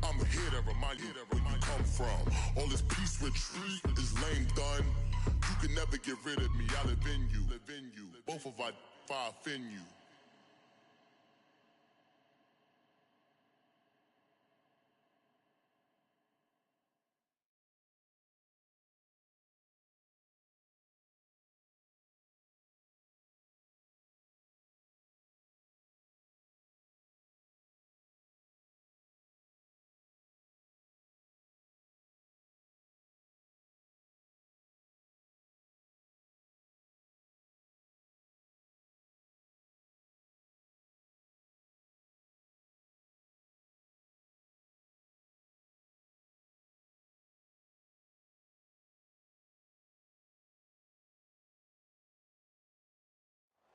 I'm here to remind you where you come from. All this peace retreat is lame done. You can never get rid of me. I live in you. Both of our fire in you.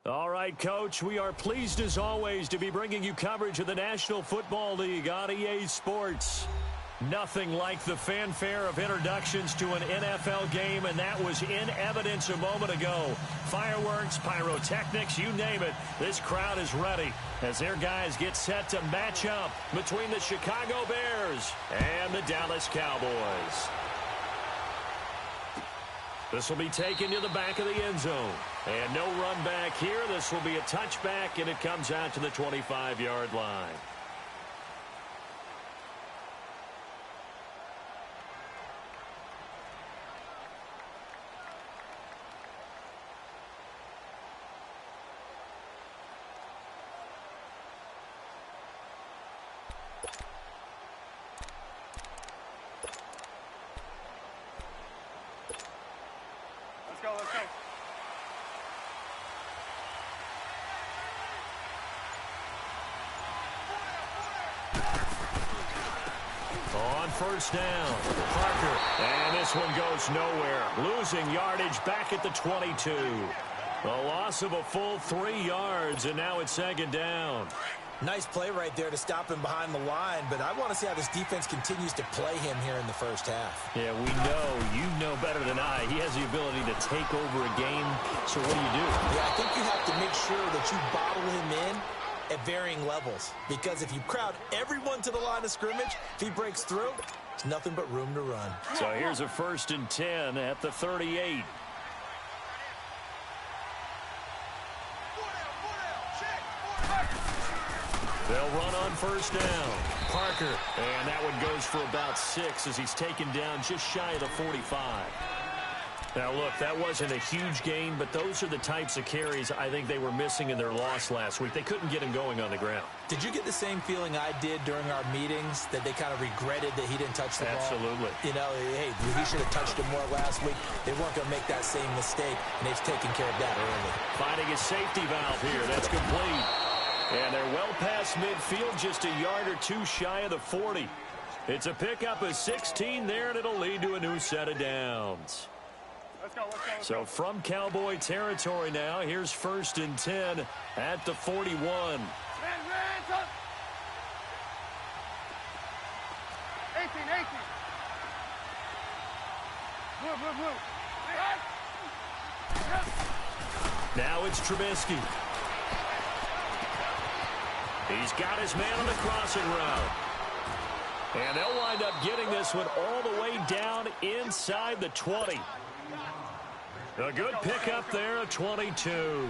All right, Coach, we are pleased as always to be bringing you coverage of the National Football League on EA Sports. Nothing like the fanfare of introductions to an NFL game, and that was in evidence a moment ago. Fireworks, pyrotechnics, you name it. This crowd is ready as their guys get set to match up between the Chicago Bears and the Dallas Cowboys. This will be taken to the back of the end zone. And no run back here. This will be a touchback, and it comes out to the 25-yard line. Let's go. On first down, Parker. And this one goes nowhere. Losing yardage back at the 22. A loss of a full 3 yards, and now it's second down. Nice play right there to stop him behind the line, but I want to see how this defense continues to play him here in the first half. Yeah, we know. You know better than I. He has the ability to take over a game, so what do you do? Yeah, I think you have to make sure that you bottle him in at varying levels, because if you crowd everyone to the line of scrimmage, if he breaks through, there's nothing but room to run. So here's a 1st and 10 at the 38. They'll run on first down. Parker, and that one goes for about 6 as he's taken down just shy of the 45. Now, look, that wasn't a huge gain, but those are the types of carries I think they were missing in their loss last week. They couldn't get him going on the ground. Did you get the same feeling I did during our meetings, that they kind of regretted that he didn't touch the ball? Absolutely. You know, hey, he should have touched it more last week. They weren't going to make that same mistake, and they've taken care of that early. Finding a safety valve here. That's complete. And they're well past midfield, just a yard or 2 shy of the 40. It's a pickup of 16 there, and it'll lead to a new set of downs. Let's go. So from Cowboy territory now, here's 1st and 10 at the 41. Man, 18. Blue. Now it's Trubisky. He's got his man on the crossing route. And they'll wind up getting this one all the way down inside the 20. A good pickup there at 22.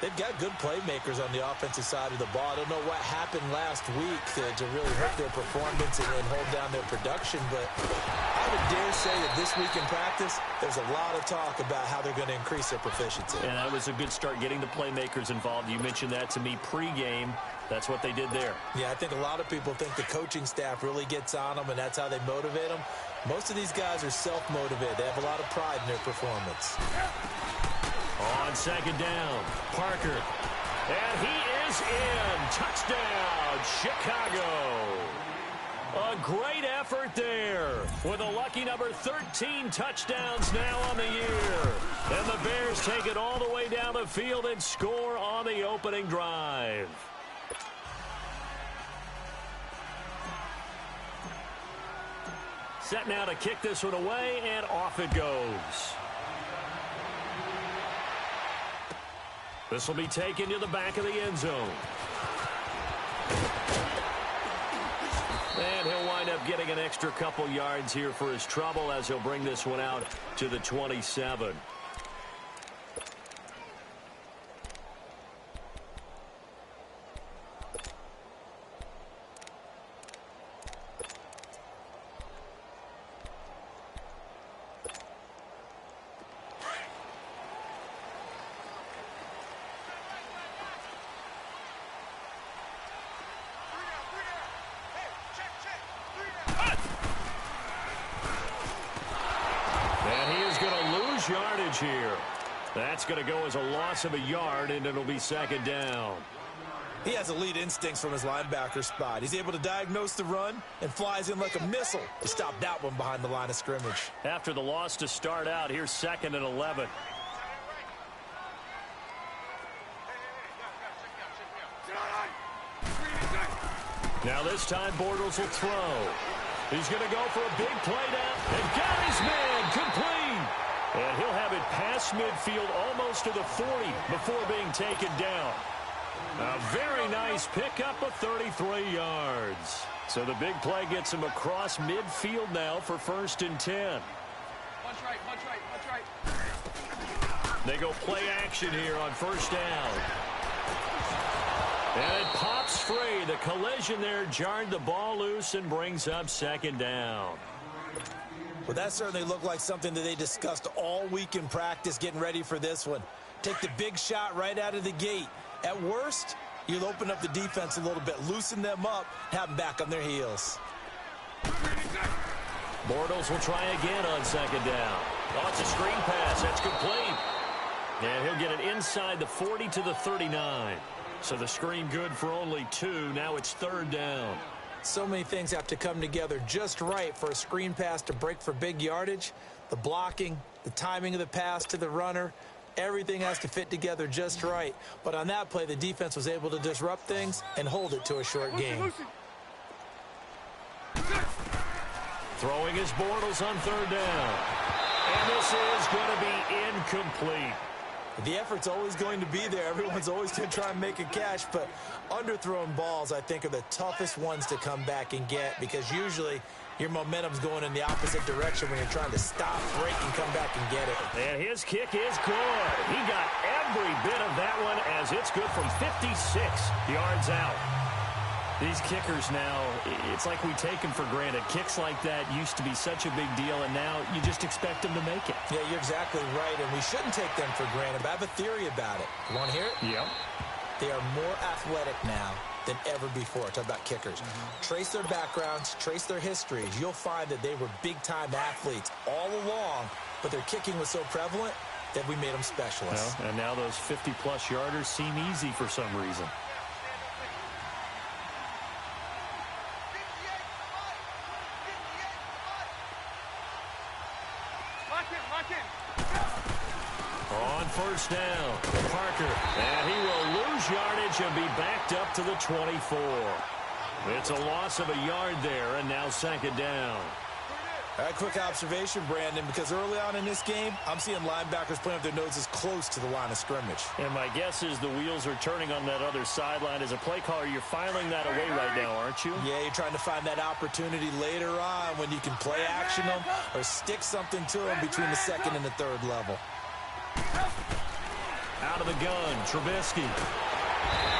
They've got good playmakers on the offensive side of the ball. I don't know what happened last week to really hurt their performance and hold down their production, but I would dare say that this week in practice, there's a lot of talk about how they're going to increase their proficiency. And that was a good start getting the playmakers involved. You mentioned that to me pregame. That's what they did there. Yeah, I think a lot of people think the coaching staff really gets on them, and that's how they motivate them. Most of these guys are self-motivated. They have a lot of pride in their performance. On second down, Parker. And he is in. Touchdown, Chicago. A great effort there with a lucky number 13 touchdowns now on the year. And the Bears take it all the way down the field and score on the opening drive. Set now to kick this one away, and off it goes. This will be taken to the back of the end zone. And he'll wind wind up getting an extra couple yards here for his trouble as he'll bring this one out to the 27. Yardage here. That's going to go as a loss of a yard, and it'll be second down. He has elite instincts from his linebacker spot. He's able to diagnose the run and flies in like a missile to stop that one behind the line of scrimmage. After the loss to start out, here's 2nd and 11. Now this time Bortles will throw. He's going to go for a big play down and got his man complete. And he'll have it past midfield almost to the 40 before being taken down. A very nice pickup of 33 yards. So the big play gets him across midfield now for 1st and 10. Punch right. They go play action here on 1st down. And it pops free. The collision there jarred the ball loose and brings up 2nd down. Well, that certainly looked like something that they discussed all week in practice getting ready for this one. Take the big shot right out of the gate. At worst, you'll open up the defense a little bit, loosen them up, have them back on their heels. Bortles will try again on 2nd down. Oh, it's a screen pass. That's complete. And he'll get it inside the 40 to the 39. So the screen good for only 2. Now it's 3rd down. So many things have to come together just right for a screen pass to break for big yardage. The blocking, the timing of the pass to the runner, everything has to fit together just right. But on that play, the defense was able to disrupt things and hold it to a short game. Throwing his Bortles on 3rd down. And this is going to be incomplete. The effort's always going to be there. Everyone's always going to try and make a catch, but underthrown balls, I think, are the toughest ones to come back and get because usually your momentum's going in the opposite direction when you're trying to stop, break, and come back and get it. And his kick is good. He got every bit of that one as it's good from 56 yards out. These kickers now, it's like we take them for granted. Kicks like that used to be such a big deal, and now you just expect them to make it. Yeah, you're exactly right, and we shouldn't take them for granted. But I have a theory about it. You want to hear it? Yep. They are more athletic now than ever before. Talk about kickers. Trace their backgrounds, trace their histories. You'll find that they were big-time athletes all along, but their kicking was so prevalent that we made them specialists. Well, and now those 50-plus yarders seem easy for some reason. On 1st down, Parker, and he will lose yardage and be backed up to the 24. It's a loss of a yard there, and now 2nd down. All right, quick observation, Brandon, because early on in this game, I'm seeing linebackers playing with their noses close to the line of scrimmage. And my guess is the wheels are turning on that other sideline. As a play caller, you're filing that away right now, aren't you? Yeah, you're trying to find that opportunity later on when you can play action them or stick something to them between the 2nd and the 3rd level. Out of the gun, Trubisky.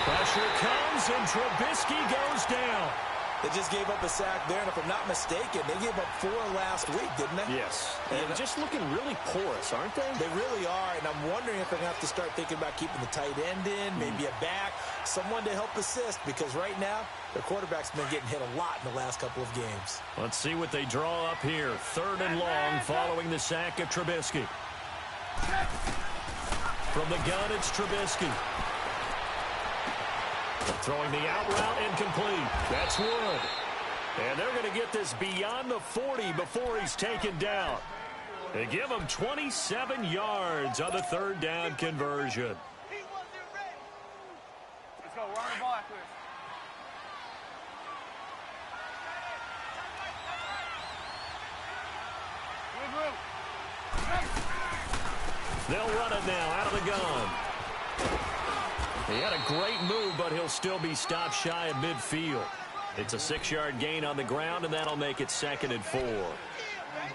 Pressure comes, and Trubisky goes down. They just gave up a sack there, and if I'm not mistaken, they gave up 4 last week, didn't they? Yes. And just looking really porous, aren't they? They really are, and I'm wondering if they're going to have to start thinking about keeping the tight end in, maybe a back, someone to help assist, because right now, their quarterback's been getting hit a lot in the last couple of games. Let's see what they draw up here. 3rd and long following the sack of Trubisky. From the gun, it's Trubisky. Throwing the out route incomplete. That's Wood. And they're going to get this beyond the 40 before he's taken down. They give him 27 yards on the 3rd down conversion. Let's go. We're on the ball after this. They'll run it now out of the gun. He had a great move, but he'll still be stopped shy of midfield. It's a 6-yard gain on the ground, and that'll make it 2nd and 4.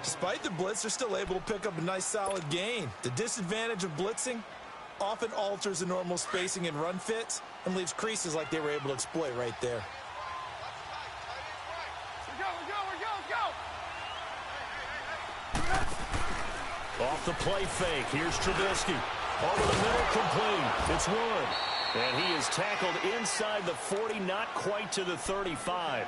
Despite the blitz, they're still able to pick up a nice solid gain. The disadvantage of blitzing often alters the normal spacing and run fits and leaves creases like they were able to exploit right there. Off the play fake, here's Trubisky. Over the middle, complete. It's Wood. And he is tackled inside the 40, not quite to the 35.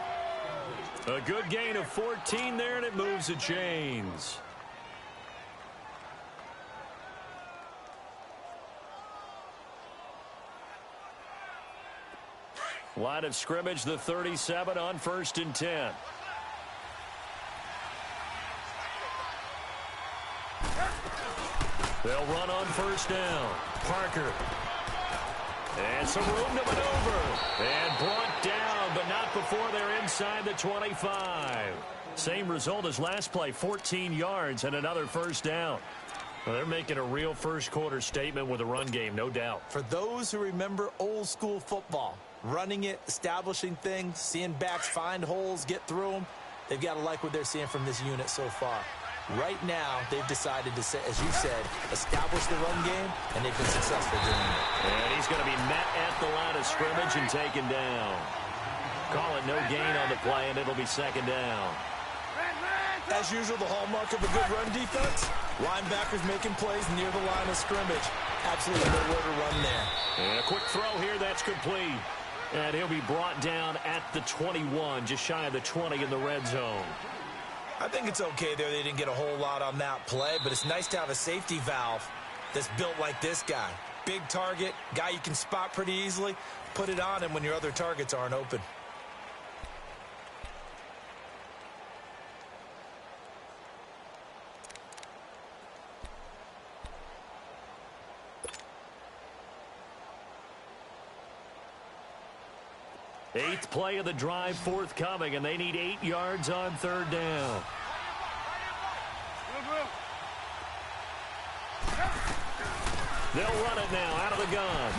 A good gain of 14 there, and it moves the chains. Line of scrimmage, the 37 on 1st and 10. They'll run on 1st down. Parker. And some room to maneuver. And brought down, but not before they're inside the 25. Same result as last play, 14 yards and another 1st down. Well, they're making a real first-quarter statement with a run game, no doubt. For those who remember old-school football, running it, establishing things, seeing backs find holes, get through them, they've got to like what they're seeing from this unit so far. Right now, they've decided to, as you said, establish the run game, and they've been successful doing it. And he's going to be met at the line of scrimmage and taken down. Call it no gain on the play, and it'll be 2nd down. As usual, the hallmark of a good run defense, linebackers making plays near the line of scrimmage. Absolutely nowhere to run there. And a quick throw here, that's complete. And he'll be brought down at the 21, just shy of the 20 in the red zone. I think it's okay there. They didn't get a whole lot on that play, but it's nice to have a safety valve that's built like this guy. Big target, guy you can spot pretty easily. Put it on him when your other targets aren't open. Eighth play of the drive forthcoming, and they need 8 yards on 3rd down. They'll run it now out of the gun.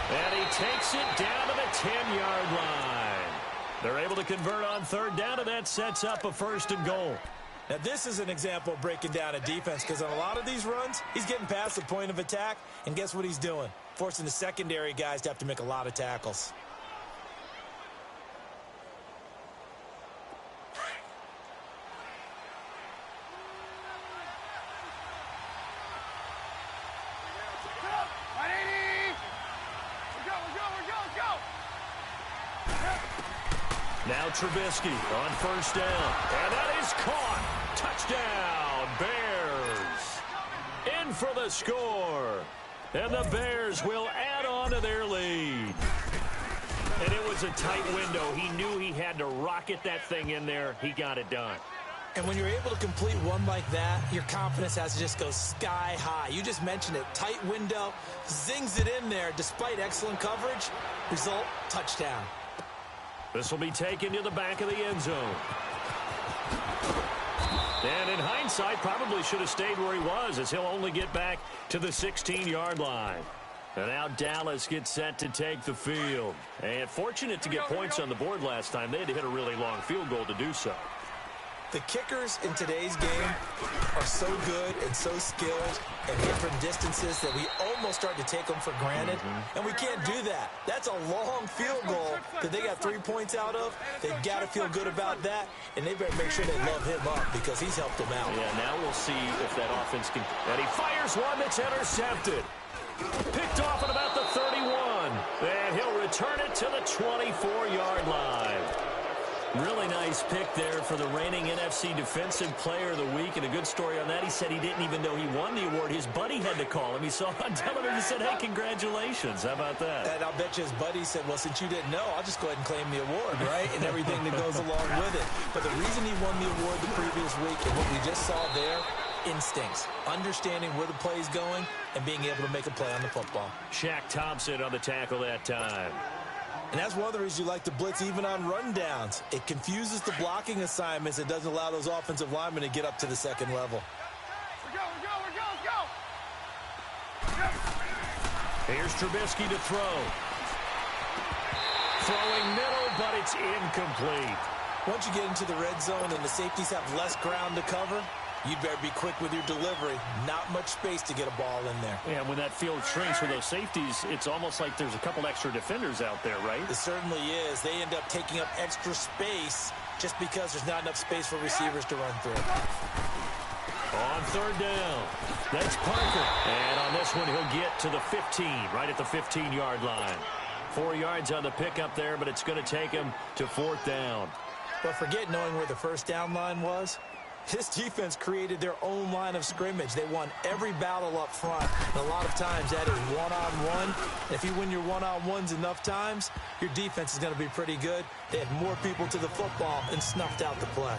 And he takes it down to the 10-yard line. They're able to convert on 3rd down, and that sets up a 1st and goal. Now, this is an example of breaking down a defense, because on a lot of these runs, he's getting past the point of attack, and guess what he's doing? Forcing the secondary guys to have to make a lot of tackles. Now Trubisky on 1st down. And that is caught. Touchdown, Bears. In for the score. And the Bears will add on to their lead. And it was a tight window. He knew he had to rocket that thing in there. He got it done. And when you're able to complete one like that, your confidence has to just go sky high. You just mentioned it. Tight window, zings it in there despite excellent coverage. Result, touchdown. This will be taken to the back of the end zone. And in hindsight, probably should have stayed where he was, as he'll only get back to the 16-yard line. And now Dallas gets set to take the field. And fortunate to get points on the board last time. They had to hit a really long field goal to do so. The kickers in today's game are so good and so skilled and hit from distances that we almost start to take them for granted. And we can't do that. That's a long field goal that they got 3 points out of. They've got to feel good about that, and they better make sure they love him up because he's helped them out. Yeah, now we'll see if that offense can. And he fires one that's intercepted. Picked off at about the 31. And he'll return it to the 24-yard line. Really nice pick there for the reigning NFC Defensive Player of the Week, and a good story on that. He said he didn't even know he won the award. His buddy had to call him. He saw on television and said, hey, congratulations. How about that? And I'll bet you his buddy said, well, since you didn't know, I'll just go ahead and claim the award, right? And everything that goes along with it. But the reason he won the award the previous week and what we just saw there, instincts, understanding where the play is going and being able to make a play on the football. Shaq Thompson on the tackle that time. And that's one of the reasons you like to blitz even on rundowns. It confuses the blocking assignments. It doesn't allow those offensive linemen to get up to the second level. Here's Trubisky to throw. throwing middle, but it's incomplete. Once you get into the red zone and the safeties have less ground to cover, you'd better be quick with your delivery. Not much space to get a ball in there. Yeah, when that field shrinks for those safeties, it's almost like there's a couple extra defenders out there, right? It certainly is. They end up taking up extra space just because there's not enough space for receivers to run through. On third down, that's Parker. And on this one, he'll get to the 15, right at the 15-yard line. 4 yards on the pickup there, but it's going to take him to fourth down. But forget knowing where the first down line was. This defense created their own line of scrimmage. They won every battle up front. And a lot of times that is one-on-one. If you win your one-on-ones enough times, your defense is going to be pretty good. They had more people to the football and snuffed out the play.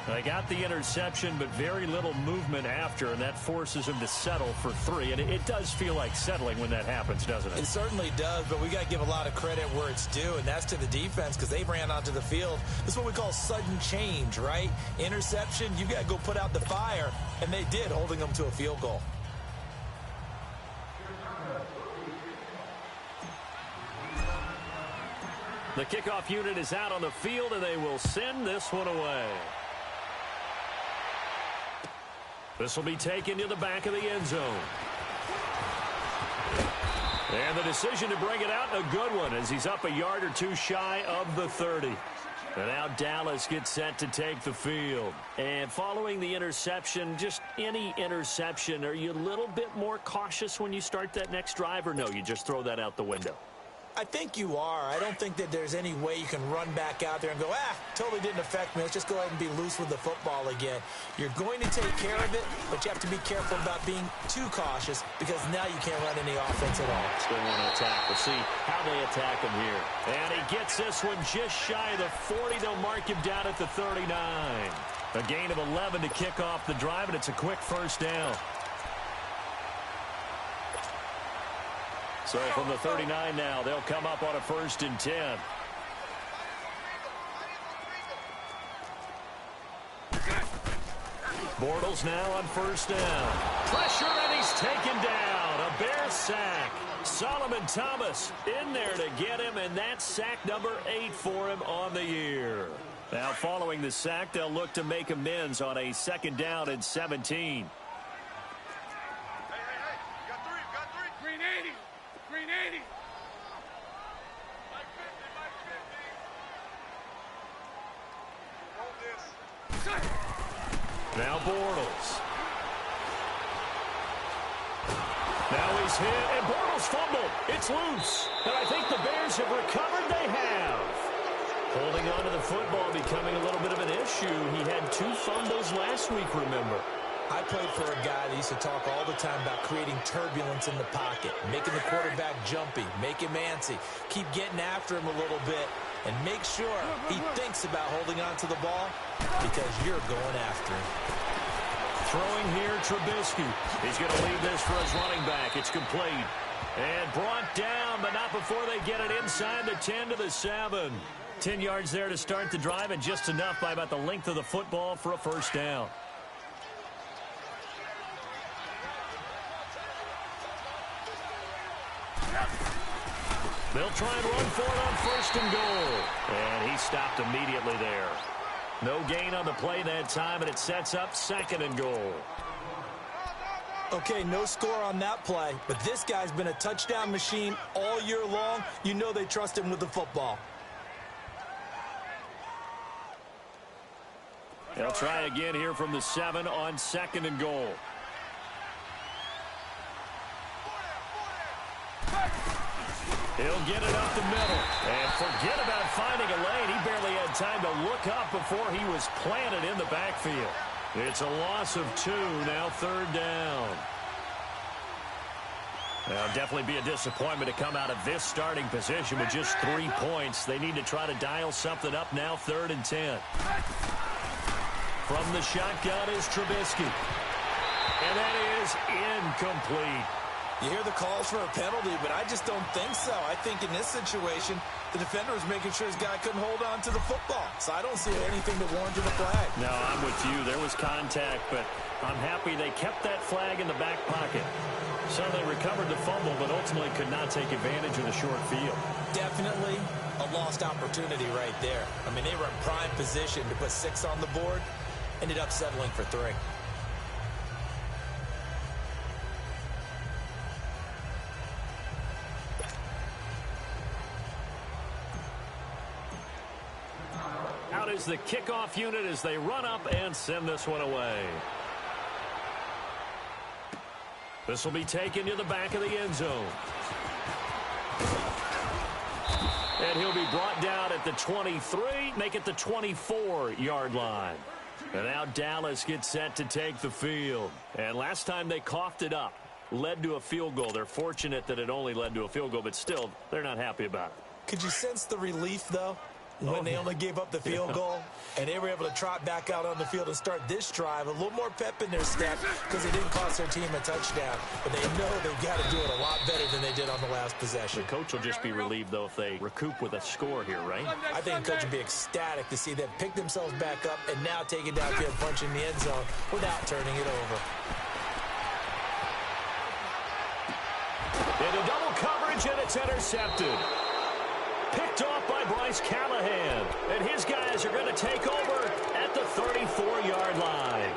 They got the interception, but very little movement after, and that forces him to settle for 3. And it does feel like settling when that happens, doesn't it? It certainly does, but we got to give a lot of credit where it's due, and that's to the defense because they ran onto the field. This is what we call sudden change, right? Interception, you got to go put out the fire, and they did, holding them to a field goal. The kickoff unit is out on the field, and they will send this one away. This will be taken to the back of the end zone. And the decision to bring it out, a good one, as he's up a yard or two shy of the 30. And now Dallas gets set to take the field. And following the interception, just any interception, are you a little bit more cautious when you start that next drive, or no, you just throw that out the window? I think you are. I don't think that there's any way you can run back out there and go, totally didn't affect me. Let's just go ahead and be loose with the football again. You're going to take care of it, but you have to be careful about being too cautious because now you can't run any offense at all. Still want to attack. We'll see how they attack him here. And he gets this one just shy of the 40. They'll mark him down at the 39. A gain of 11 to kick off the drive, and it's a quick first down. So from the 39 now, they'll come up on a 1st and 10. Bortles now on 1st down. Pressure, and he's taken down. A Bears sack. Solomon Thomas in there to get him, and that's sack number 8 for him on the year. Now following the sack, they'll look to make amends on a 2nd down and 17. Now Bortles. Now he's hit, and Bortles fumbled. It's loose. And I think the Bears have recovered. They have. Holding on to the football becoming a little bit of an issue. He had 2 fumbles last week, remember. I played for a guy that used to talk all the time about creating turbulence in the pocket, making the quarterback jumpy, make him antsy, keep getting after him a little bit, and make sure he thinks about holding on to the ball because you're going after him. Throwing here, Trubisky. He's going to leave this for his running back. It's complete. And brought down, but not before they get it inside the 10 to the 7. 10 yards there to start the drive, and just enough by about the length of the football for a 1st down. They'll try and run for it on 1st and goal. And he stopped immediately there. No gain on the play that time, and it sets up 2nd and goal. Okay, no score on that play, but this guy's been a touchdown machine all year long. You know they trust him with the football. They'll try again here from the 7 on 2nd and goal. He'll get it up the middle. And forget about finding a lane. He barely had time to look up before he was planted in the backfield. It's a loss of 2, now 3rd down. Now, definitely be a disappointment to come out of this starting position with just 3 points. They need to try to dial something up now, 3rd and 10. From the shotgun is Trubisky. And that is incomplete. You hear the calls for a penalty, but I just don't think so. I think in this situation, the defender was making sure his guy couldn't hold on to the football. So I don't see anything that warranted a flag. No, I'm with you. There was contact, but I'm happy they kept that flag in the back pocket. So they recovered the fumble, but ultimately could not take advantage of the short field. Definitely. a lost opportunity right there. I mean, they were in prime position to put 6 on the board. Ended up settling for 3. Out is the kickoff unit as they run up and send this one away. This will be taken to the back of the end zone. And he'll be brought down at the 23, make it the 24-yard line. And now Dallas gets set to take the field. And last time they coughed it up, led to a field goal. They're fortunate that it only led to a field goal, but still, they're not happy about it. Could you sense the relief, though, when they only gave up the field goal and they were able to trot back out on the field and start this drive? A little more pep in their step because it didn't cost their team a touchdown. But they know they've got to do it a lot better than they did on the last possession. The coach will just be relieved, though, if they recoup with a score here, right? I think the coach would be ecstatic to see them pick themselves back up and now take it downfield, punch in the end zone without turning it over. Into double coverage, and it's intercepted. Picked off by Bryce Callahan. And his guys are going to take over at the 34-yard line.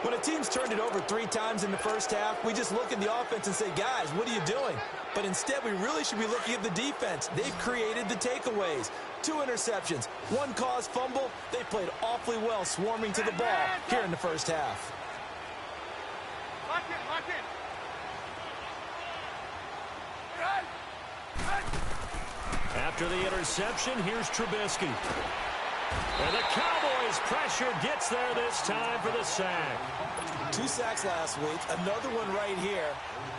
When a team's turned it over 3 times in the first half, we just look at the offense and say, guys, what are you doing? But instead, we really should be looking at the defense. They've created the takeaways. 2 interceptions, 1 caused fumble. They played awfully well swarming to the ball here in the first half. Lock in. After the interception, here's Trubisky. And the Cowboys pressure gets there this time for the sack. 2 sacks last week, another one right here.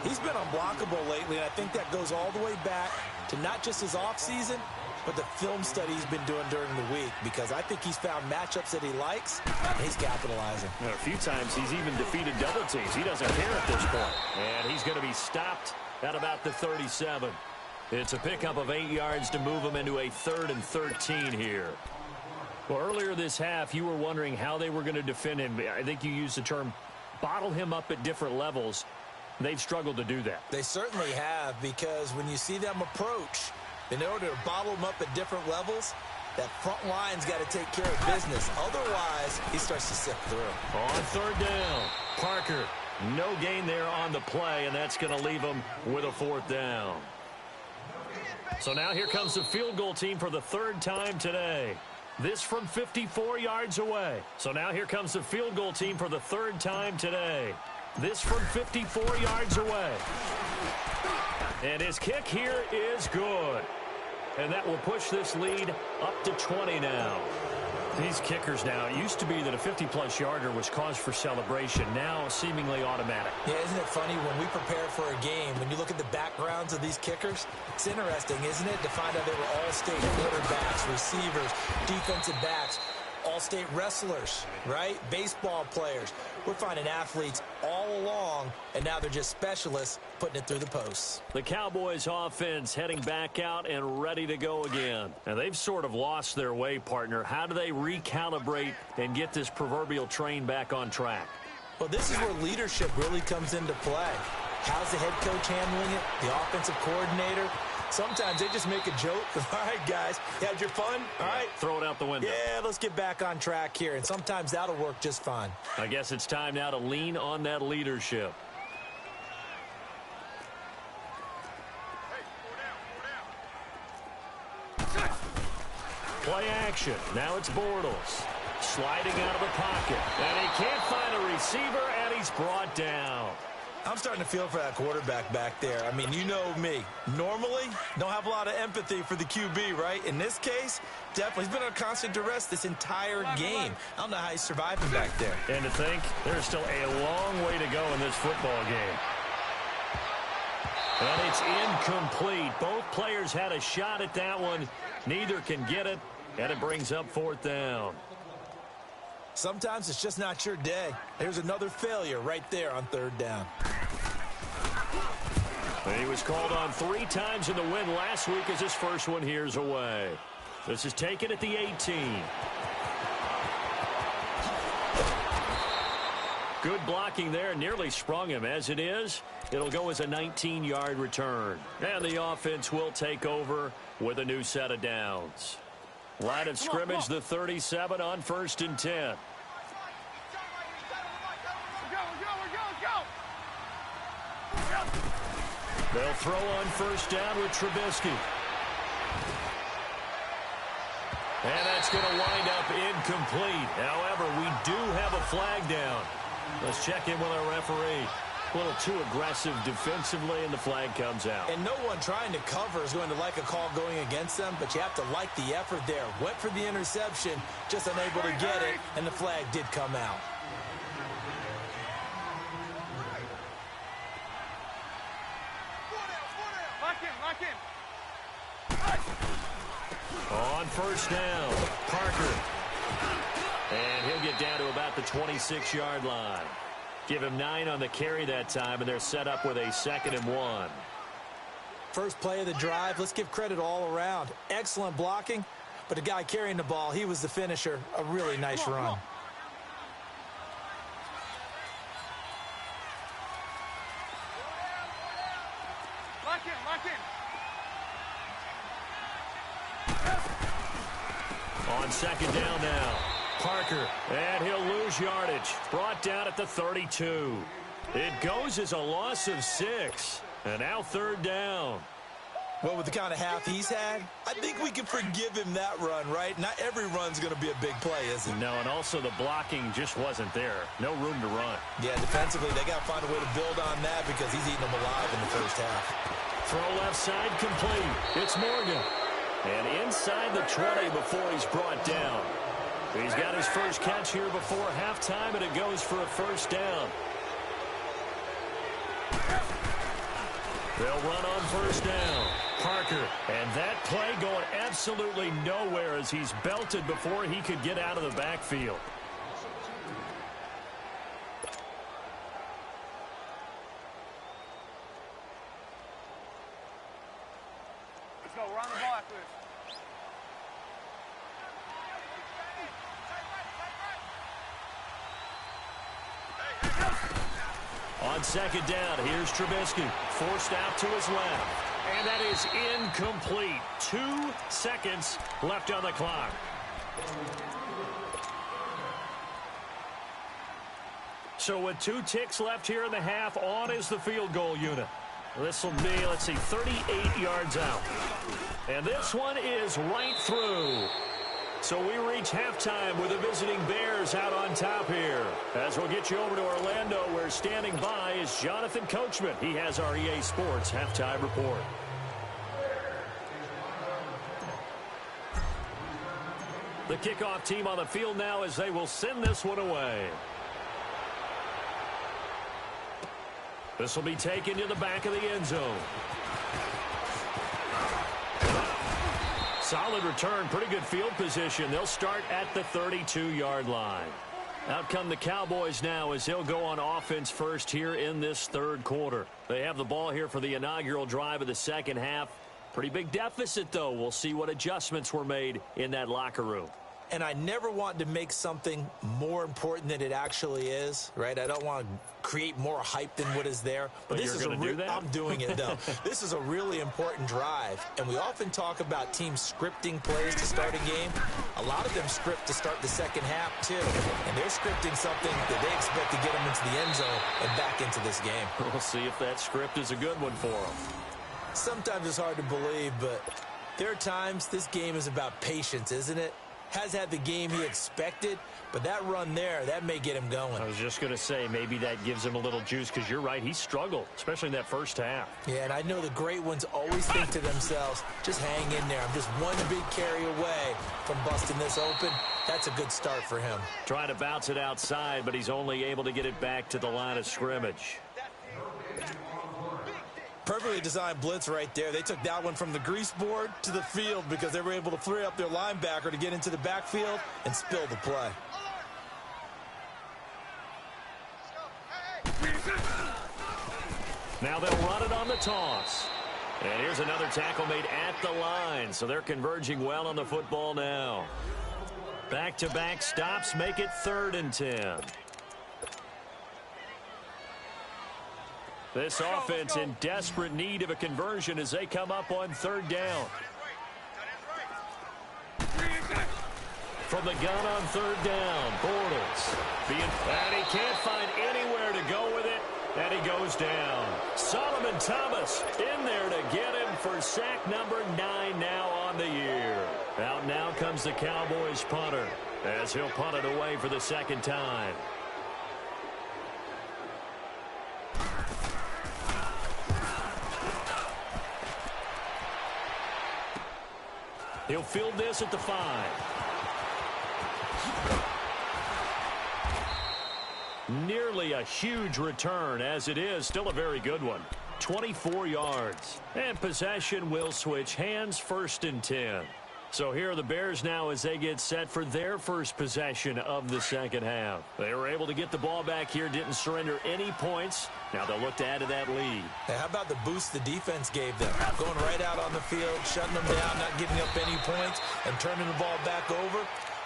He's been unblockable lately, and I think that goes all the way back to not just his offseason, but the film study he's been doing during the week, because I think he's found matchups that he likes, and he's capitalizing. A few times he's even defeated double teams. He doesn't care at this point. And he's going to be stopped at about the 37. It's a pickup of 8 yards to move him into a 3rd and 13 here. Well, earlier this half, you were wondering how they were going to defend him. I think you used the term bottle him up at different levels. They've struggled to do that. They certainly have, because when you see them approach, in order to bottle him up at different levels, that front line's got to take care of business. Otherwise, he starts to sift through. On 3rd down, Parker, no gain there on the play, and that's going to leave him with a 4th down. So now here comes the field goal team for the 3rd time today. This from 54 yards away. So now here comes the field goal team for the 3rd time today. This from 54 yards away. And his kick here is good. And that will push this lead up to 20 now. These kickers now, it used to be that a 50-plus yarder was cause for celebration. Now seemingly automatic. Yeah, isn't it funny when we prepare for a game, when you look at the backgrounds of these kickers, it's interesting, isn't it, to find out they were all-state quarterbacks, receivers, defensive backs, all-state wrestlers, right? Baseball players. We're finding athletes all along, and now they're just specialists putting it through the posts. The Cowboys offense heading back out and ready to go again. And they've sort of lost their way, partner. How do they recalibrate and get this proverbial train back on track? Well, this is where leadership really comes into play. How's the head coach handling it? The offensive coordinator? Sometimes they just make a joke. All right, guys, you had your fun? All right. Throw it out the window. Yeah, let's get back on track here. And sometimes that'll work just fine. I guess it's time now to lean on that leadership. Play action. Now it's Bortles. Sliding out of the pocket. And he can't find a receiver, and he's brought down. I'm starting to feel for that quarterback back there. I mean, you know me. Normally, don't have a lot of empathy for the QB, right? In this case, definitely. He's been on constant duress this entire game. I don't know how he's surviving back there. And to think, there's still a long way to go in this football game. And it's incomplete. Both players had a shot at that one. Neither can get it, and it brings up 4th down. Sometimes it's just not your day. There's another failure right there on 3rd down. And he was called on 3 times in the win last week as his first one here's away. This is taken at the 18. Good blocking there, nearly sprung him. As it is, it'll go as a 19-yard return. And the offense will take over with a new set of downs. Line of scrimmage, the 37 on 1st and 10. They'll throw on 1st down with Trubisky. And that's going to wind up incomplete. However, we do have a flag down. Let's check in with our referee. A little too aggressive defensively, and the flag comes out. And no one trying to cover is going to like a call going against them, but you have to like the effort there. Went for the interception, just unable to get it, and the flag did come out. Lock in. On 1st down, Parker. And he'll get down to about the 26-yard line. Give him 9 on the carry that time, and they're set up with a 2nd and 1. First play of the drive, let's give credit all around. Excellent blocking, but the guy carrying the ball, he was the finisher. A really nice run. Lock in. On 2nd down now, Parker, and he'll lose yardage. Brought down at the 32. It goes as a loss of 6, and now 3rd down. Well, with the kind of half he's had, I think we can forgive him that run, right? Not every run's going to be a big play, is it? No, and also the blocking just wasn't there. No room to run. Yeah, defensively, they got to find a way to build on that because he's eating them alive in the first half. Throw left side complete. It's Morgan. And inside the 20 before he's brought down. He's got his first catch here before halftime, and it goes for a 1st down. They'll run on 1st down. Parker, and that play going absolutely nowhere as he's belted before he could get out of the backfield. Let's go. Run the ball after this. On 2nd down, here's Trubisky. Forced out to his left. And that is incomplete. 2 seconds left on the clock. So with 2 ticks left here in the half, on is the field goal unit. This will be, 38 yards out. And this one is right through. So we reach halftime with the visiting Bears out on top here. As we'll get you over to Orlando, where standing by is Jonathan Coachman. He has our EA Sports halftime report. The kickoff team on the field now as they will send this one away. This will be taken to the back of the end zone. Solid return, pretty good field position. They'll start at the 32-yard line. Out come the Cowboys now as they'll go on offense first here in this 3rd quarter. They have the ball here for the inaugural drive of the 2nd half. Pretty big deficit, though. We'll see what adjustments were made in that locker room. And I never want to make something more important than it actually is, right? I don't want to create more hype than what is there. But this is do that? I'm doing it, though. This is a really important drive. And we often talk about teams scripting plays to start a game. A lot of them script to start the 2nd half, too. And they're scripting something that they expect to get them into the end zone and back into this game. We'll see if that script is a good one for them. Sometimes it's hard to believe, but there are times this game is about patience, isn't it? Has had the game he expected, but that run there, that may get him going. I was just going to say, maybe that gives him a little juice, because you're right, he struggled, especially in that first half. Yeah, and I know the great ones always think to themselves, just hang in there. I'm just one big carry away from busting this open. That's a good start for him. Trying to bounce it outside, but he's only able to get it back to the line of scrimmage. Perfectly designed blitz right there. They took that one from the grease board to the field because they were able to free up their linebacker to get into the backfield and spill the play. Now they'll run it on the toss. And here's another tackle made at the line, so they're converging well on the football now. Back-to-back stops make it 3rd and 10. This offense in desperate need of a conversion as they come up on 3rd down. from the gun on third down. Bortles. And he can't find anywhere to go with it. And he goes down. Solomon Thomas in there to get him for sack number 9 now on the year. Out now comes the Cowboys punter as he'll punt it away for the second time. He'll field this at the 5. Nearly a huge return, as it is still a very good one. 24 yards. And possession will switch hands, 1st and 10. So here are the Bears now as they get set for their first possession of the second half. They were able to get the ball back here, didn't surrender any points. Now they'll look to add to that lead. Hey, how about the boost the defense gave them? Going right out on the field, shutting them down, not giving up any points, and turning the ball back over.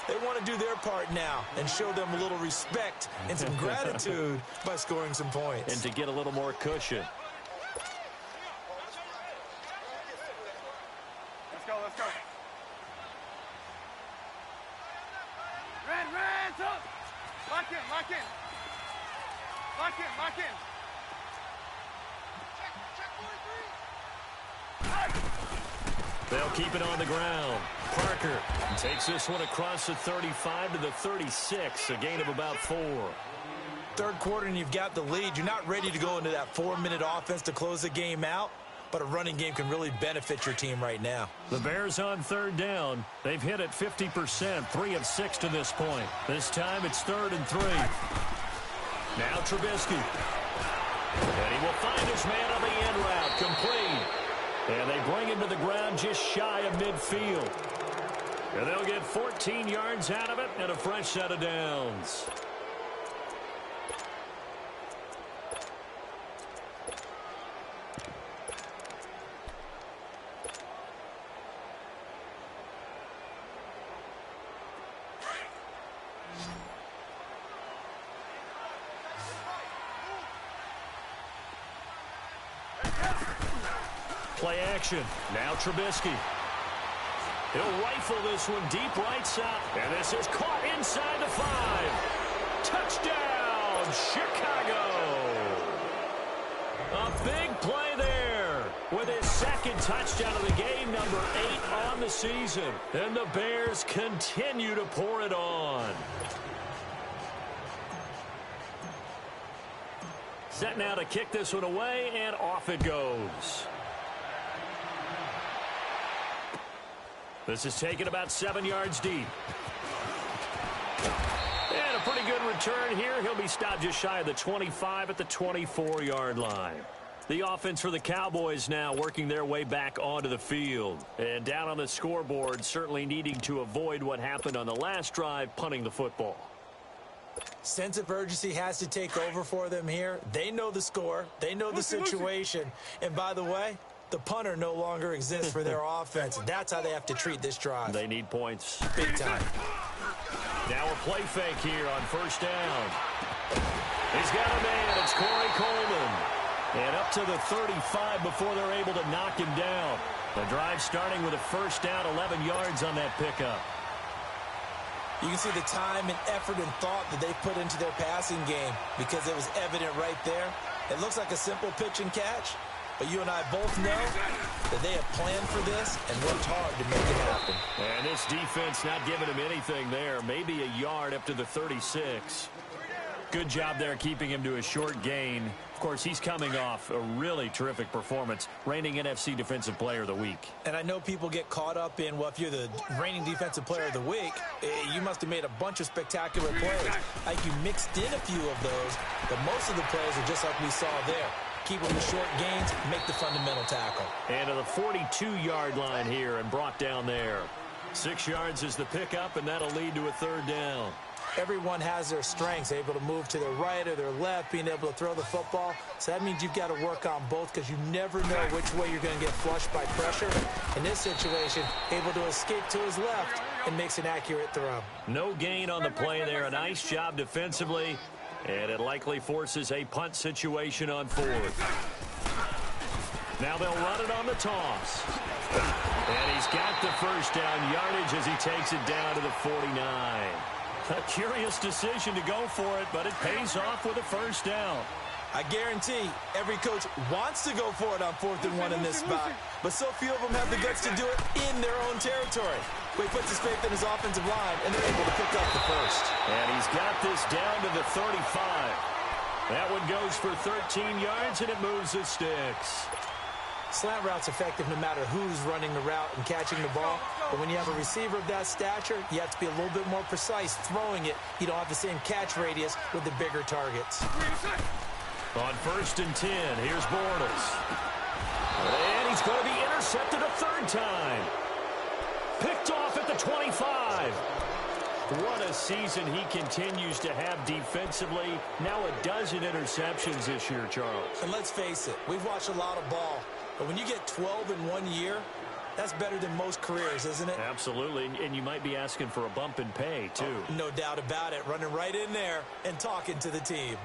They want to do their part now and show them a little respect and some gratitude by scoring some points. And to get a little more cushion. Let's go, let's go. Ran, up. Lock in, lock in. Lock in, lock in. They'll keep it on the ground. Parker takes this one across the 35 to the 36, a gain of about 4. Third quarter and you've got the lead. You're not ready to go into that 4-minute offense to close the game out, but a running game can really benefit your team right now. The Bears on third down. They've hit it 50%, 3 of 6 to this point. This time it's 3rd and 3. Now Trubisky. And he will find his man on the end route, complete. And they bring him to the ground just shy of midfield. And they'll get 14 yards out of it and a fresh set of downs. Play action. Now Trubisky. He'll rifle this one deep right side. And this is caught inside the 5. Touchdown, Chicago. A big play there with his second touchdown of the game, number 8 on the season. And the Bears continue to pour it on. Set now to kick this one away, and off it goes. This is taken about 7 yards deep. And a pretty good return here. He'll be stopped just shy of the 25 at the 24-yard line. The offense for the Cowboys now working their way back onto the field. And down on the scoreboard, certainly needing to avoid what happened on the last drive, punting the football. Sense of urgency has to take over for them here. They know the score. They know the situation. And by the way, the punter no longer exists for their offense. That's how they have to treat this drive. They need points. Big time. Now a play fake here on first down. He's got a man. It's Corey Coleman. And up to the 35 before they're able to knock him down. The drive starting with a first down, 11 yards on that pickup. You can see the time and effort and thought that they put into their passing game because it was evident right there. It looks like a simple pitch and catch, but you and I both know that they have planned for this and worked hard to make it happen. And this defense not giving him anything there. Maybe a yard up to the 36. Good job there keeping him to a short gain. Of course, he's coming off a really terrific performance, reigning NFC Defensive Player of the Week. And I know people get caught up in, well, if you're the reigning Defensive Player of the Week, you must have made a bunch of spectacular plays. Like you mixed in a few of those, but most of the plays are just like we saw there. Keep them to short gains, make the fundamental tackle. And to the 42-yard line here and brought down there. 6 yards is the pickup, and that'll lead to a third down. Everyone has their strengths, able to move to their right or their left, being able to throw the football. So that means you've got to work on both because you never know which way you're going to get flushed by pressure. In this situation, able to escape to his left and makes an accurate throw. No gain on the play there. A nice job defensively, and it likely forces a punt situation on fourth. Now they'll run it on the toss. And he's got the first down yardage as he takes it down to the 49. A curious decision to go for it, but it pays off with a first down. I guarantee every coach wants to go for it on 4th and 1 in this spot, but so few of them have the guts to do it in their own territory. But he puts his faith in his offensive line, and they're able to pick up the first. And he's got this down to the 35. That one goes for 13 yards, and it moves the sticks. Slant route's effective no matter who's running the route and catching the ball. But when you have a receiver of that stature, you have to be a little bit more precise throwing it. You don't have the same catch radius with the bigger targets. On 1st and 10, here's Bortles. And he's going to be intercepted a third time. Picked off at the 25. What a season he continues to have defensively. Now a dozen interceptions this year, Charles. And let's face it, we've watched a lot of ball. But when you get 12 in 1 year, that's better than most careers, isn't it? Absolutely, and you might be asking for a bump in pay, too. Oh, no doubt about it. Running right in there and talking to the team.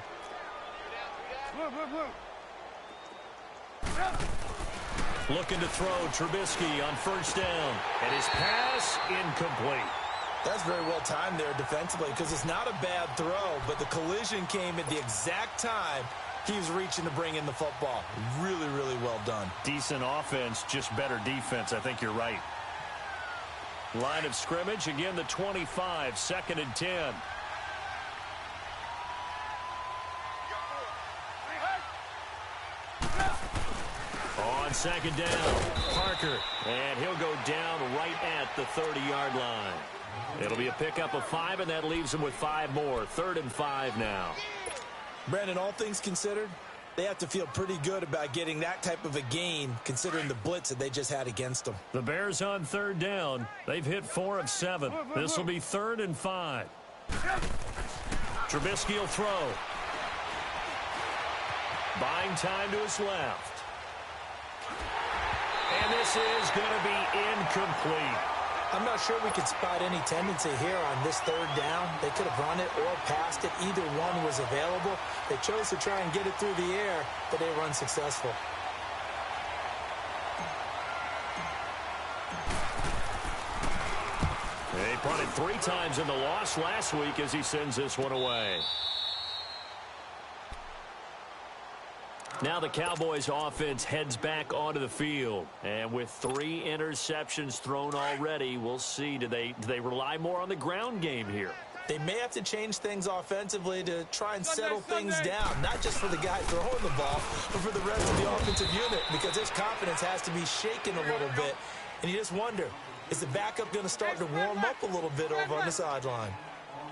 Looking to throw Trubisky on 1st down. And his pass incomplete. That's very well timed there defensively because it's not a bad throw, but the collision came at the exact time he was reaching to bring in the football. Really, really well done. Decent offense, just better defense. I think you're right. Line of scrimmage, again the 25, 2nd and 10. On 2nd down, Parker, and he'll go down right at the 30-yard line. It'll be a pickup of 5, and that leaves him with 5 more. 3rd and 5 now. Brandon, all things considered, they have to feel pretty good about getting that type of a gain considering the blitz that they just had against them. The Bears on 3rd down. They've hit 4 of 7. This will be 3rd and 5. Trubisky will throw. Buying time to his left. And this is going to be incomplete. I'm not sure we could spot any tendency here on this 3rd down. They could have run it or passed it. Either one was available. They chose to try and get it through the air, but they were unsuccessful. They punted 3 times in the loss last week as he sends this one away. Now the Cowboys offense heads back onto the field. And with 3 interceptions thrown already, we'll see. Do they rely more on the ground game here? They may have to change things offensively to try and settle things down, not just for the guy throwing the ball, but for the rest of the offensive unit, because his confidence has to be shaken a little bit. And you just wonder, is the backup going to start to warm up a little bit over on the sideline?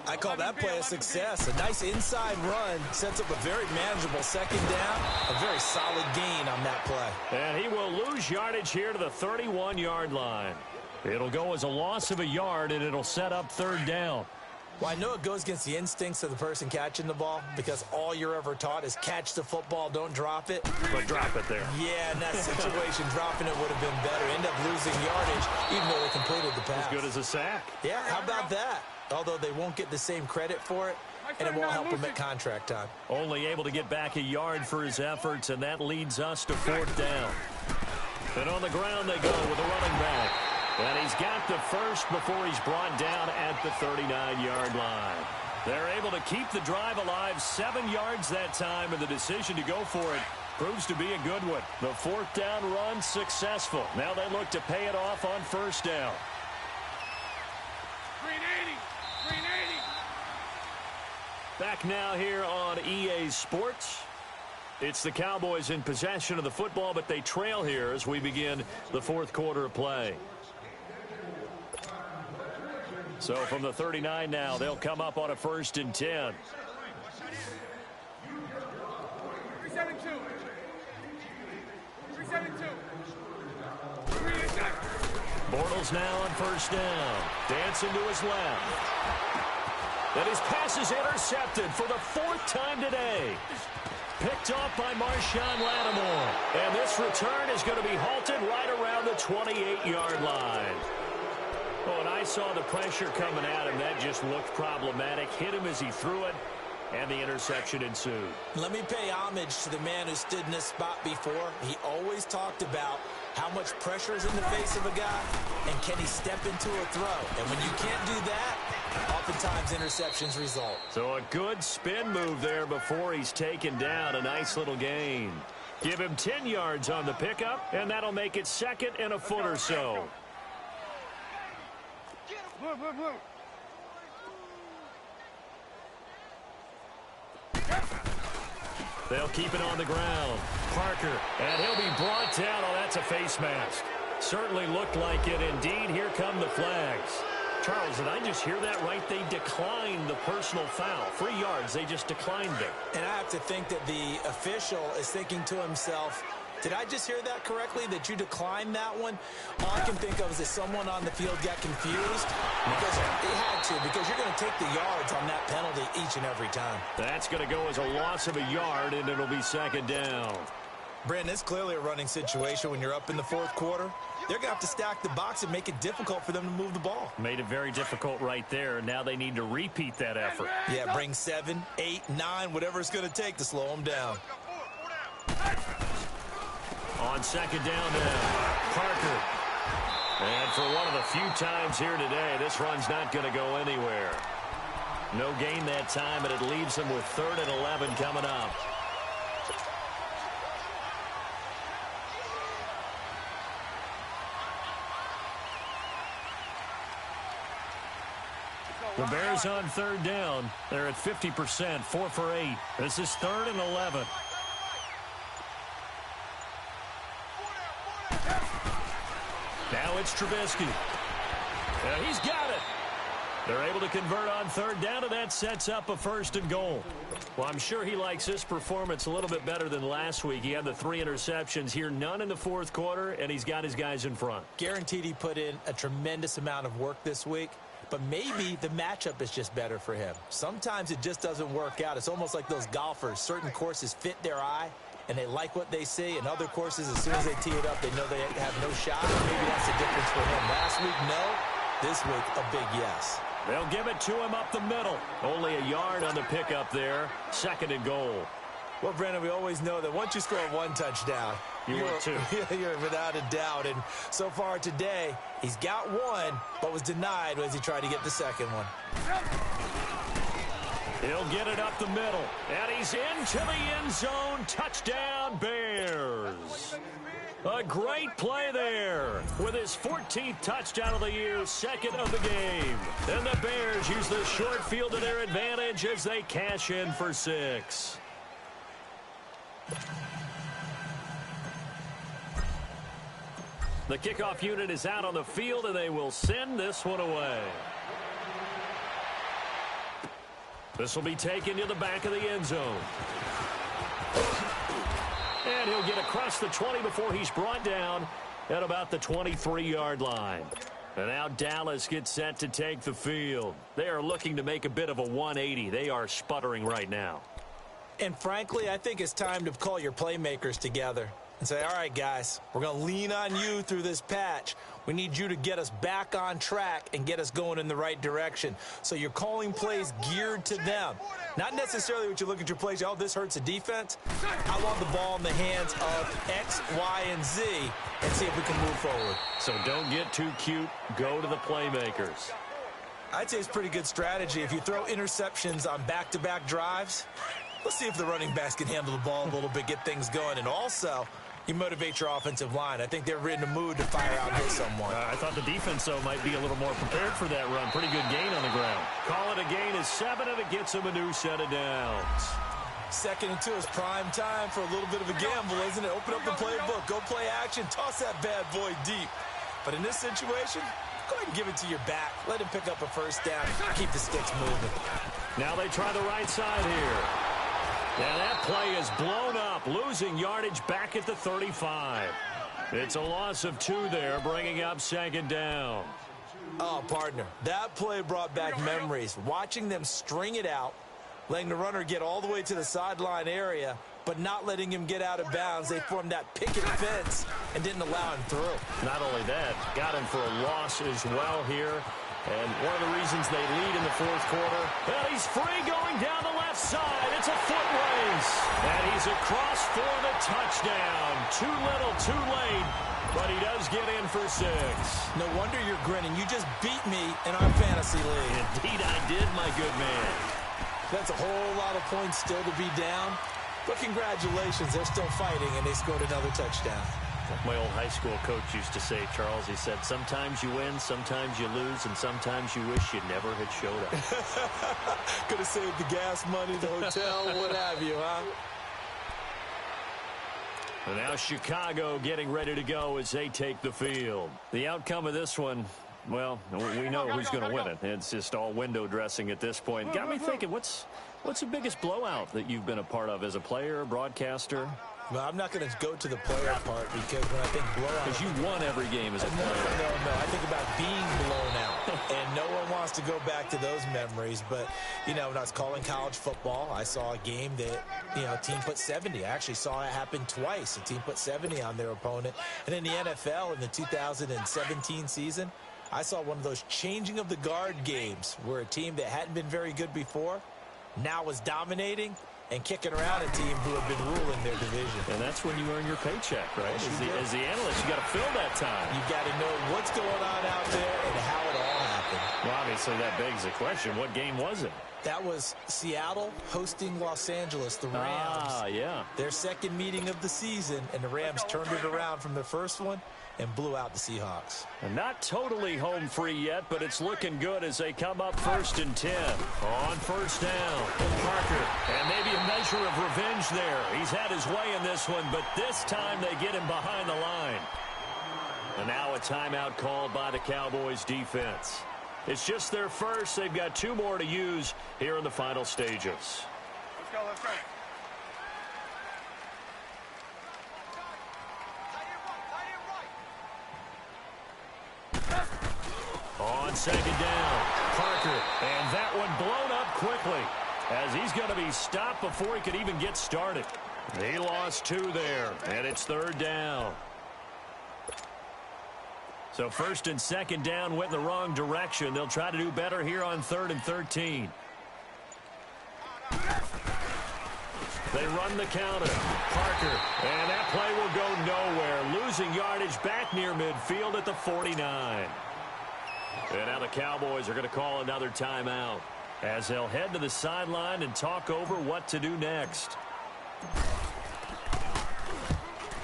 I call that play a success. A nice inside run sets up a very manageable 2nd down. A very solid gain on that play. And he will lose yardage here to the 31-yard line. It'll go as a loss of a yard, and it'll set up 3rd down. Well, I know it goes against the instincts of the person catching the ball because all you're ever taught is catch the football, don't drop it. But drop it there. Yeah, in that situation, dropping it would have been better. End up losing yardage, even though they completed the pass. As good as a sack. Yeah, how about that? Although they won't get the same credit for it, and it won't help him at contract time. Only able to get back a yard for his efforts, and that leads us to 4th down. And on the ground they go with a running back. And he's got the first before he's brought down at the 39-yard line. They're able to keep the drive alive, 7 yards that time, and the decision to go for it proves to be a good one. The 4th down run successful. Now they look to pay it off on 1st down. Back now here on EA Sports. It's the Cowboys in possession of the football, but they trail here as we begin the 4th quarter of play. So from the 39 now, they'll come up on a 1st and 10. 372. 372. Bortles now on 1st down. Dancing to his left. And his pass is intercepted for the 4th time today. Picked off by Marshawn Lattimore. And this return is going to be halted right around the 28-yard line. Oh, and I saw the pressure coming at him. That just looked problematic. Hit him as he threw it. and the interception ensued. Let me pay homage to the man who stood in this spot before. He always talked about how much pressure is in the face of a guy, and can he step into a throw. And when you can't do that, oftentimes interceptions result. So a good spin move there before he's taken down. A nice little gain. Give him 10 yards on the pickup, and that'll make it 2nd and a foot or so. Move, move, move. They'll keep it on the ground. Parker, and he'll be brought down. Oh, that's a face mask. Certainly looked like it. Indeed, here come the flags. Charles, did I just hear that right? They declined the personal foul. 3 yards, they just declined it. And I have to think that the official is thinking to himself, did I just hear that correctly, that you declined that one? All I can think of is that someone on the field got confused. Because they had to, because you're going to take the yards on that penalty each and every time. That's going to go as a loss of a yard, and it'll be 2nd down. Brandon, it's clearly a running situation when you're up in the 4th quarter. They're going to have to stack the box and make it difficult for them to move the ball. Made it very difficult right there. Now they need to repeat that effort. Yeah, bring 7, 8, 9, whatever it's going to take to slow them down. On 2nd down now, Parker. And for one of the few times here today, this run's not going to go anywhere. No gain that time, and it leaves them with 3rd and 11 coming up. The Bears on 3rd down. They're at 50%, 4 for 8. This is 3rd and 11. Now it's Trubisky. He's got it. They're able to convert on 3rd down, and that sets up a 1st and goal. Well, I'm sure he likes this performance a little bit better than last week. He had the 3 interceptions here, none in the 4th quarter, and he's got his guys in front. Guaranteed he put in a tremendous amount of work this week, but maybe the matchup is just better for him. Sometimes it just doesn't work out. It's almost like those golfers. Certain courses fit their eye, and they like what they see, and other courses, as soon as they tee it up, they know they have no shot. Maybe that's the difference for him. Last week, no. This week, a big yes. They'll give it to him up the middle. Only a yard on the pickup there. 2nd and goal. Well, Brandon, we always know that once you score 1 touchdown, you're without a doubt. And so far today, he's got 1, but was denied as he tried to get the 2nd one. He'll get it up the middle, and he's into the end zone. Touchdown, Bears. A great play there with his 14th touchdown of the year, 2nd of the game. And the Bears use the short field to their advantage as they cash in for 6. The kickoff unit is out on the field, and they will send this one away. This will be taken to the back of the end zone. And he'll get across the 20 before he's brought down at about the 23-yard line. And now Dallas gets set to take the field. They are looking to make a bit of a 180. They are sputtering right now. And frankly, I think it's time to call your playmakers together and say, all right, guys, we're going to lean on you through this patch. We need you to get us back on track and get us going in the right direction. So you're calling plays geared to them. Not necessarily what you look at your plays, oh, this hurts the defense. I want the ball in the hands of X, Y, and Z and see if we can move forward. So don't get too cute. Go to the playmakers. I'd say it's pretty good strategy. If you throw interceptions on back-to-back drives, let's see if the running backs can handle the ball a little bit, get things going. And also, you motivate your offensive line. I think they're in the mood to fire out and hit someone. I thought the defense, though, might be a little more prepared for that run. Pretty good gain on the ground. Call it a gain of 7, and it gets them a new set of downs. 2nd and 2 is prime time for a little bit of a gamble, isn't it? Open up the playbook. Go play action. Toss that bad boy deep. But in this situation, go ahead and give it to your back. Let him pick up a 1st down. Keep the sticks moving. Now they try the right side here. And that play is blown up, losing yardage back at the 35. It's a loss of 2 there, bringing up 2nd down. Oh, partner, that play brought back memories. Watching them string it out, letting the runner get all the way to the sideline area, but not letting him get out of bounds. They formed that picket fence and didn't allow him through. Not only that, got him for a loss as well here. And one of the reasons they lead in the fourth quarter, well, he's free going down the left side. It's a foot race. And he's across for the touchdown. Too little, too late, but he does get in for 6. No wonder you're grinning. You just beat me in our fantasy league. Indeed I did, my good man. That's a whole lot of points still to be down. But congratulations, they're still fighting, and they scored another touchdown. Like my old high school coach used to say, Charles, he said, sometimes you win, sometimes you lose, and sometimes you wish you never had showed up. Could have saved the gas money, the hotel, what have you, huh? And now Chicago getting ready to go as they take the field. The outcome of this one, well, we know who's going to win it. It's just all window dressing at this point. Got me thinking, what's the biggest blowout that you've been a part of as a player, broadcaster? Well, I'm not going to go to the player part because when I think blowout... Because you won every game as a player. No. I think about being blown out. And no one wants to go back to those memories. But, you know, when I was calling college football, I saw a game that, you know, a team put 70. I actually saw it happen twice. A team put 70 on their opponent. And in the NFL in the 2017 season, I saw one of those changing of the guard games where a team that hadn't been very good before now was dominating and kicking around a team who have been ruling their division. And that's when you earn your paycheck, right? As the analyst, you got to fill that time. You got to know what's going on out there and how it all happened. Well, obviously, that begs the question, what game was it? That was Seattle hosting Los Angeles, the Rams. Yeah. Their second meeting of the season, and the Rams turned it around from the first one and blew out the Seahawks. And not totally home free yet, but it's looking good as they come up 1st and 10. On first down, Parker. And maybe a measure of revenge there. He's had his way in this one, but this time they get him behind the line. And now a timeout called by the Cowboys defense. It's just their first. They've got 2 more to use here in the final stages. Let's go, let's go. On second down, Parker, and that one blown up quickly as he's going to be stopped before he could even get started. He lost 2 there, and it's 3rd down. So 1st and 2nd down went in the wrong direction. They'll try to do better here on 3rd and 13. They run the counter. Parker, and that play will go nowhere. Losing yardage back near midfield at the 49. And now the Cowboys are going to call another timeout as they'll head to the sideline and talk over what to do next.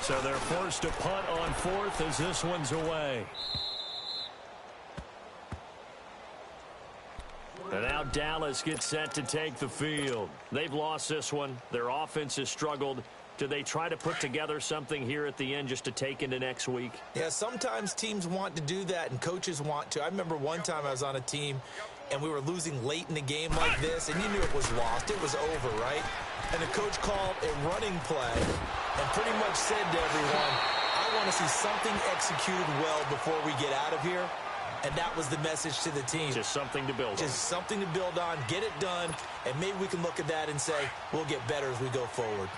So they're forced to punt on 4th as this one's away. And now Dallas gets set to take the field. They've lost this one. Their offense has struggled. Do they try to put together something here at the end just to take into next week? Yeah, sometimes teams want to do that and coaches want to. I remember one time I was on a team and we were losing late in the game like this, and you knew it was lost. It was over, right? And the coach called a running play and pretty much said to everyone, I want to see something executed well before we get out of here. And that was the message to the team. Just something to build on. Just something to build on, get it done, and maybe we can look at that and say, we'll get better as we go forward.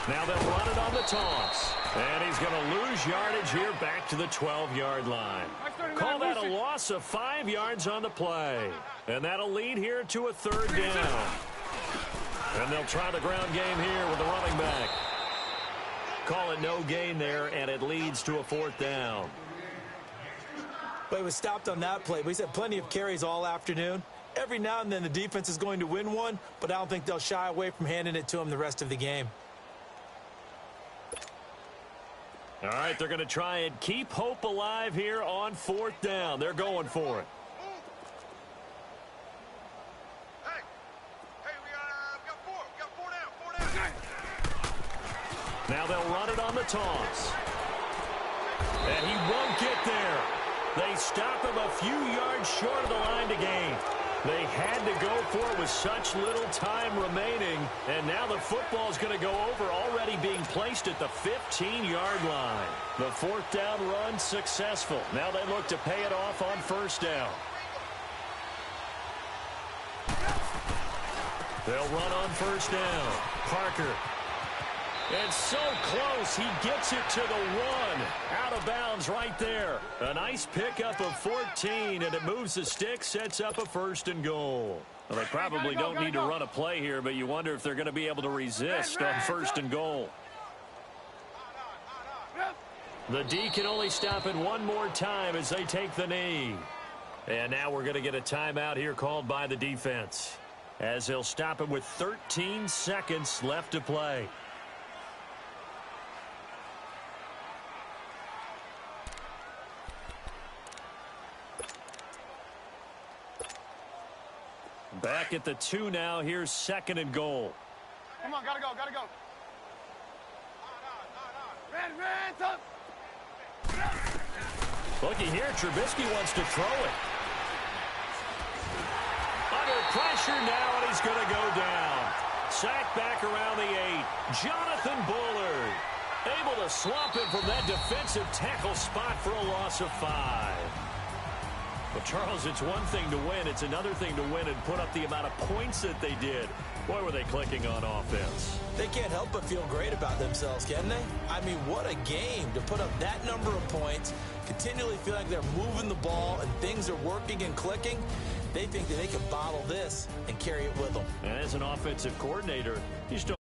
Now they'll run it on the toss. And he's going to lose yardage here back to the 12-yard line. Call that a loss of 5 yards on the play. And that'll lead here to a 3rd down. And they'll try the ground game here with the running back. Call it no gain there, and it leads to a 4th down. But he was stopped on that play. But he's had plenty of carries all afternoon. Every now and then the defense is going to win one, but I don't think they'll shy away from handing it to him the rest of the game. All right, they're going to try and keep hope alive here on 4th down. They're going for it. Now they'll run it on the toss. And he won't get there. They stop him a few yards short of the line to gain. They had to go for it with such little time remaining. And now the football's going to go over, already being placed at the 15-yard line. The 4th down run successful. Now they look to pay it off on 1st down. They'll run on 1st down. Parker. And so close, he gets it to the 1. Out of bounds right there. A nice pickup of 14, and it moves the stick, sets up a 1st and goal. Well, they probably don't need to run a play here, but you wonder if they're going to be able to resist on 1st and goal. The D can only stop it one more time as they take the knee. And now we're going to get a timeout here called by the defense, as they'll stop it with 13 seconds left to play. Back at the 2 now. Here's 2nd and goal. Come on, gotta go, gotta go. Red, up. Looky here, Trubisky wants to throw it. Under pressure now, and he's going to go down. Sacked back around the 8. Jonathan Bullard able to swamp him from that defensive tackle spot for a loss of 5. But, Charles, it's one thing to win. It's another thing to win and put up the amount of points that they did. Boy, were they clicking on offense. They can't help but feel great about themselves, can they? I mean, what a game to put up that number of points, continually feel like they're moving the ball and things are working and clicking. They think that they can bottle this and carry it with them. And as an offensive coordinator, you just don't